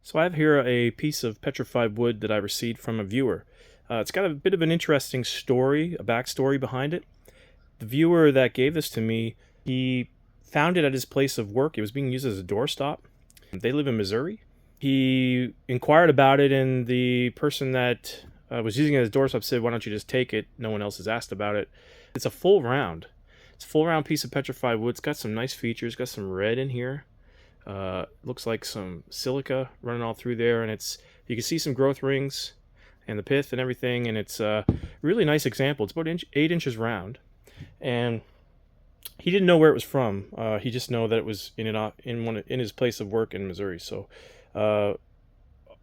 So I have here a piece of petrified wood that I received from a viewer. It's got a bit of an interesting story, a backstory behind it. The viewer that gave this to me, he found it at his place of work. It was being used as a doorstop. They live in Missouri. He inquired about it, and the person that was using it as a doorstop said, "Why don't you just take it? No one else has asked about it." It's a full round. It's a full round piece of petrified wood. It's got some nice features. Got some red in here. Looks like some silica running all through there, and you can see some growth rings and the pith and everything, and it's a really nice example. It's about 8 inches round, and he didn't know where it was from. He just know that it was in his place of work in Missouri. So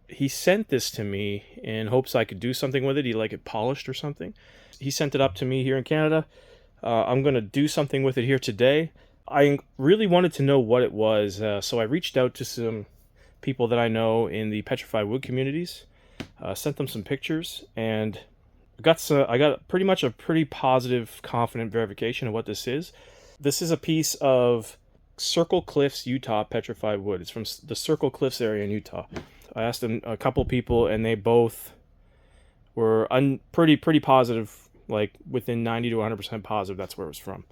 he sent this to me in hopes I could do something with it. He like it polished or something. He sent it up to me here in Canada. I'm going to do something with it here today. I really wanted to know what it was, so I reached out to some people that I know in the petrified wood communities, sent them some pictures, and I got pretty much a pretty positive, confident verification of what this is. This is a piece of Circle Cliffs, Utah petrified wood. It's from the Circle Cliffs area in Utah. I asked them a couple people, and they both were pretty positive, like within 90 to 100% positive that's where it was from.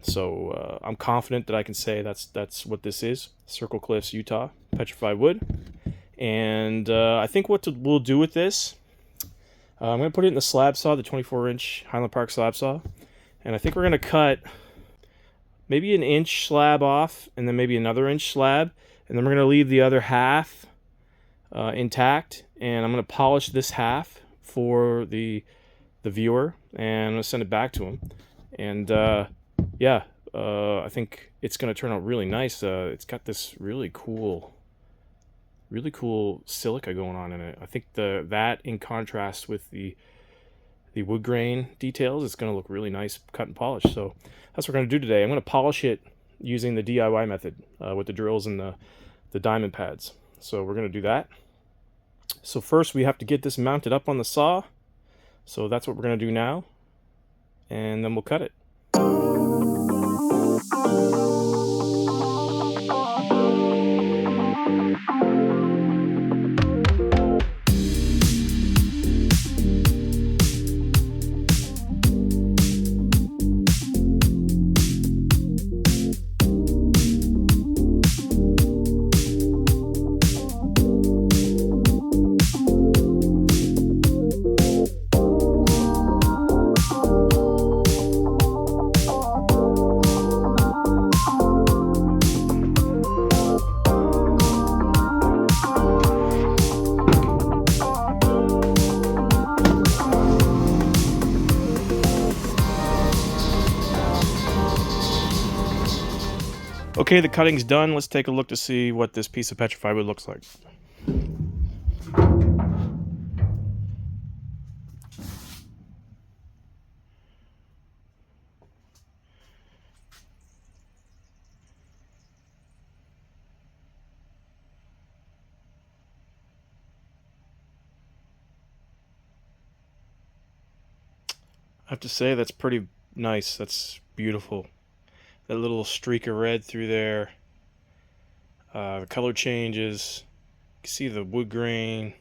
So I'm confident that I can say that's what this is. Circle Cliffs, Utah, petrified wood. And I think what we'll do with this, I'm going to put it in the slab saw, the 24-inch Highland Park slab saw. And I think we're going to cut maybe an inch slab off, and then maybe another inch slab. And then we're going to leave the other half intact. And I'm going to polish this half for the viewer. And I'm going to send it back to him. And yeah, I think it's going to turn out really nice. It's got this really cool silica going on in it. I think that in contrast with the wood grain details, it's going to look really nice cut and polished. So that's what we're going to do today. I'm going to polish it using the DIY method with the drills and the diamond pads. So we're going to do that. So first we have to get this mounted up on the saw. So that's what we're going to do now. And then we'll cut it. Okay, the cutting's done. Let's take a look to see what this piece of petrified wood looks like. I have to say that's pretty nice. That's beautiful. That little streak of red through there. The color changes. You can see the wood grain.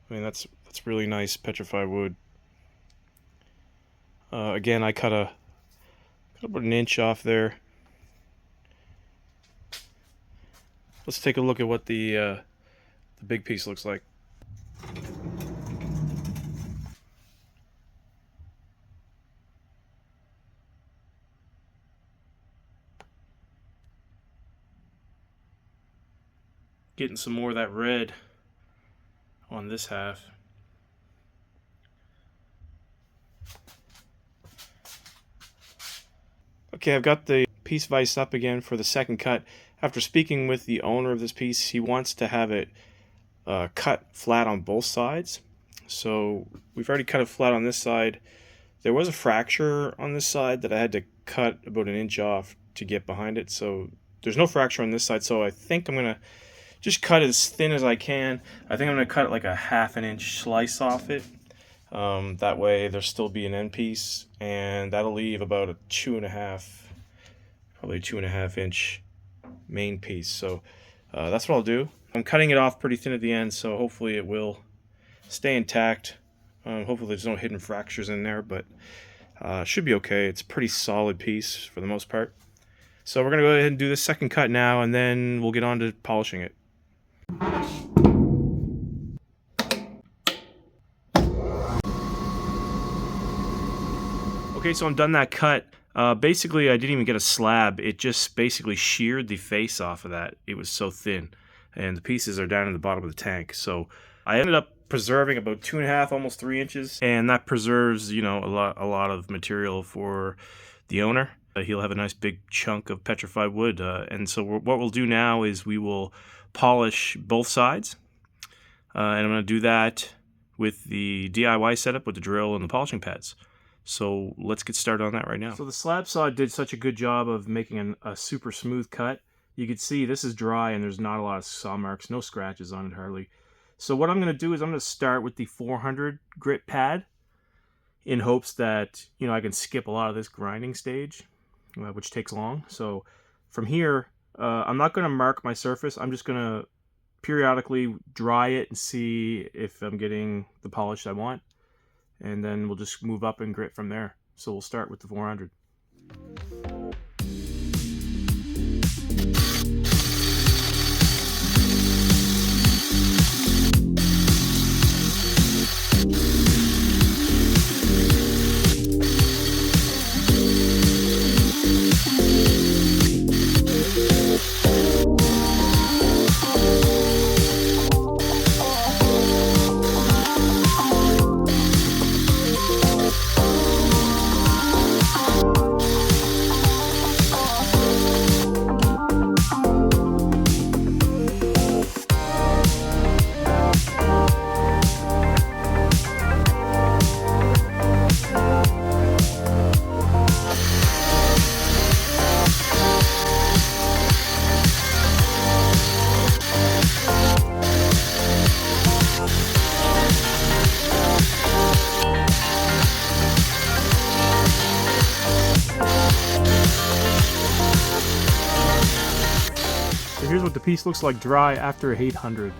I mean, that's really nice petrified wood. Again, I cut about an inch off there. Let's take a look at what the big piece looks like. Getting some more of that red on this half. Okay, I've got the piece vise up again for the second cut. After speaking with the owner of this piece, he wants to have it cut flat on both sides. So we've already cut it flat on this side. There was a fracture on this side that I had to cut about an inch off to get behind it. So there's no fracture on this side, so I think I'm going to just cut it as thin as I can. I think I'm going to cut like a 1/2 inch slice off it. That way there'll still be an end piece, and that'll leave about a 2.5, probably a 2.5 inch main piece. So that's what I'll do. I'm cutting it off pretty thin at the end, so hopefully it will stay intact. Hopefully there's no hidden fractures in there, but should be okay. It's a pretty solid piece for the most part. So we're going to go ahead and do the second cut now, and then we'll get on to polishing it. Okay, so I'm done that cut. Basically, I didn't even get a slab. It just basically sheared the face off of that. It was so thin, and the pieces are down in the bottom of the tank. So I ended up preserving about 2.5, almost 3 inches, and that preserves, you know, a lot of material for the owner. He'll have a nice big chunk of petrified wood, and so what we'll do now is we will polish both sides, and I'm going to do that with the DIY setup with the drill and the polishing pads. So let's get started on that right now. So the slab saw did such a good job of making a super smooth cut. You can see this is dry and there's not a lot of saw marks, no scratches on it hardly. So what I'm going to do is I'm going to start with the 400 grit pad in hopes that, you know, I can skip a lot of this grinding stage, which takes long. So from here, I'm not going to mark my surface. I'm just going to periodically dry it and see if I'm getting the polish I want. And then we'll just move up and grit from there. So we'll start with the 400. So here's what the piece looks like dry after 800.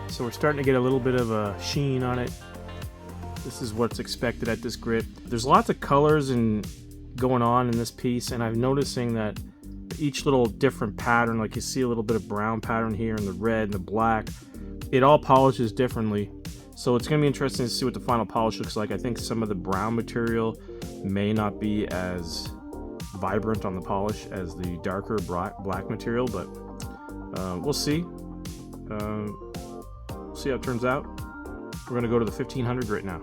So we're starting to get a little bit of a sheen on it. This is what's expected at this grit. There's lots of colors and going on in this piece, and I'm noticing that each little different pattern, like you see a little bit of brown pattern here and the red and the black, it all polishes differently. So it's going to be interesting to see what the final polish looks like. I think some of the brown material may not be as vibrant on the polish as the darker black material, but we'll see. See how it turns out. We're going to go to the 1500 grit now.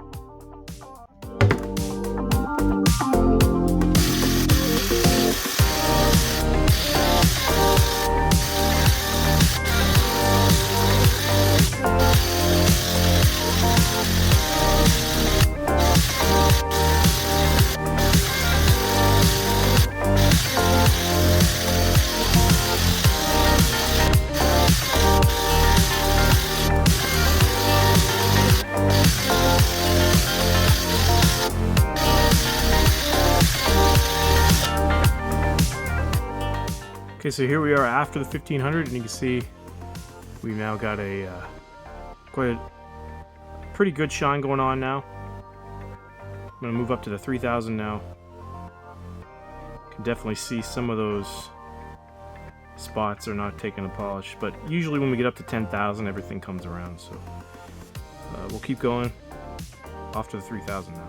Okay, so here we are after the 1500, and you can see we've now got a pretty good shine going on now. I'm going to move up to the 3000 now. Can definitely see some of those spots are not taking a polish, but usually when we get up to 10,000, everything comes around. So we'll keep going off to the 3000 now.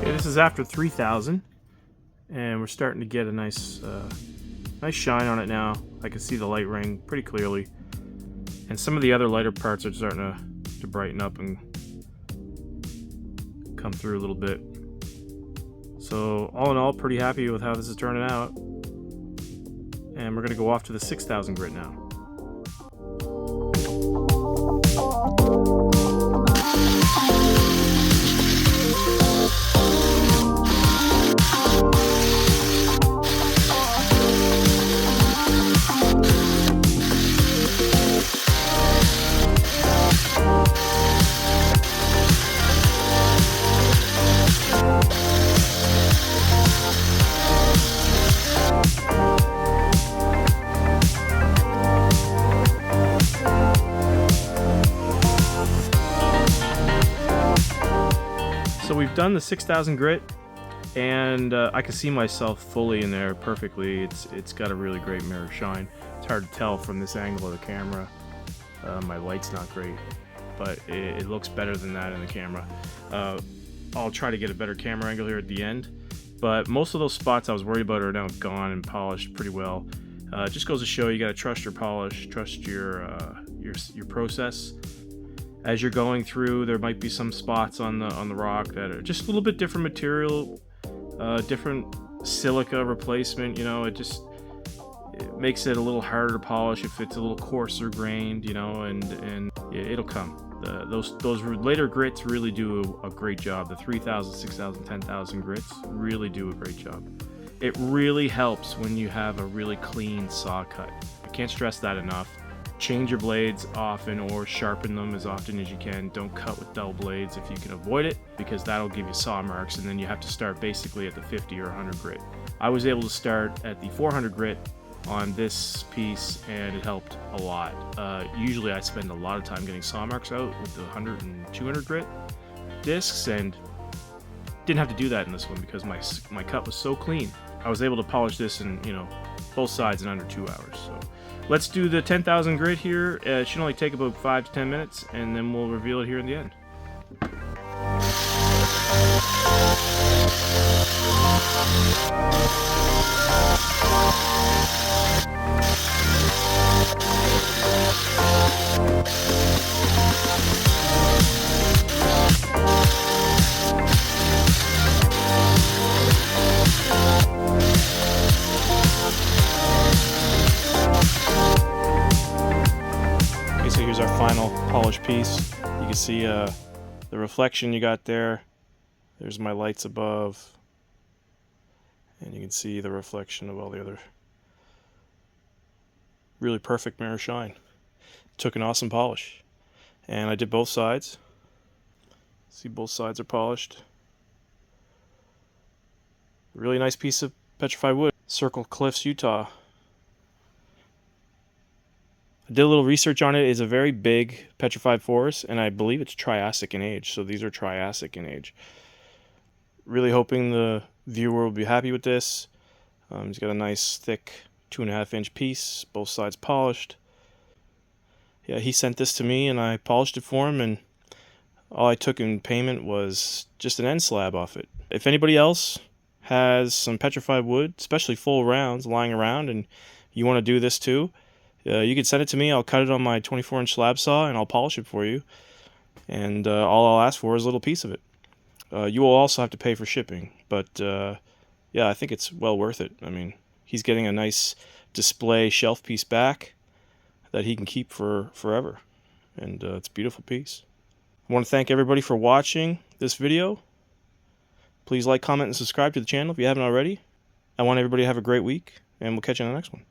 This is after 3000, and we're starting to get a nice shine on it now. I can see the light ring pretty clearly, and some of the other lighter parts are starting to brighten up and come through a little bit. So all in all, pretty happy with how this is turning out. And we're going to go off to the 6,000 grit now. So we've done the 6,000 grit, and I can see myself fully in there perfectly. It's got a really great mirror shine. It's hard to tell from this angle of the camera. My light's not great, but it looks better than that in the camera. I'll try to get a better camera angle here at the end, but most of those spots I was worried about are now gone and polished pretty well. It just goes to show you got to trust your polish, trust your process. As you're going through, there might be some spots on the rock that are just a little bit different material, different silica replacement. You know, it makes it a little harder to polish if it's a little coarser grained. You know, and it'll come. Those later grits really do a great job. The 3,000, 6,000, 10,000 grits really do a great job. It really helps when you have a really clean saw cut. I can't stress that enough. Change your blades often, or sharpen them as often as you can. Don't cut with dull blades if you can avoid it, because that'll give you saw marks, and then you have to start basically at the 50 or 100 grit. I was able to start at the 400 grit on this piece, and it helped a lot. Usually I spend a lot of time getting saw marks out with the 100 and 200 grit discs, and didn't have to do that in this one because my cut was so clean. I was able to polish this in, both sides in under 2 hours. So let's do the 10,000 grit here. It should only take about 5 to 10 minutes, and then we'll reveal it here in the end. Okay, so here's our final polished piece. You can see the reflection you got there. There's my lights above, and you can see the reflection of all the other really perfect mirror shine. Took an awesome polish, and I did both sides. See, both sides are polished. Really nice piece of petrified wood. Circle Cliffs, Utah. I did a little research on it. It's a very big petrified forest, and I believe it's Triassic in age. So these are Triassic in age. Really hoping the viewer will be happy with this. He's got a nice thick 2.5-inch piece, both sides polished. Yeah, he sent this to me and I polished it for him, and all I took in payment was just an end slab off it. If anybody else has some petrified wood, especially full rounds lying around, and you want to do this too, you can send it to me. I'll cut it on my 24-inch slab saw and I'll polish it for you. And all I'll ask for is a little piece of it. You will also have to pay for shipping, but yeah, I think it's well worth it. I mean, he's getting a nice display shelf piece back that he can keep for forever, and it's a beautiful piece. I want to thank everybody for watching this video. Please like, comment, and subscribe to the channel if you haven't already. I want everybody to have a great week, and we'll catch you on the next one.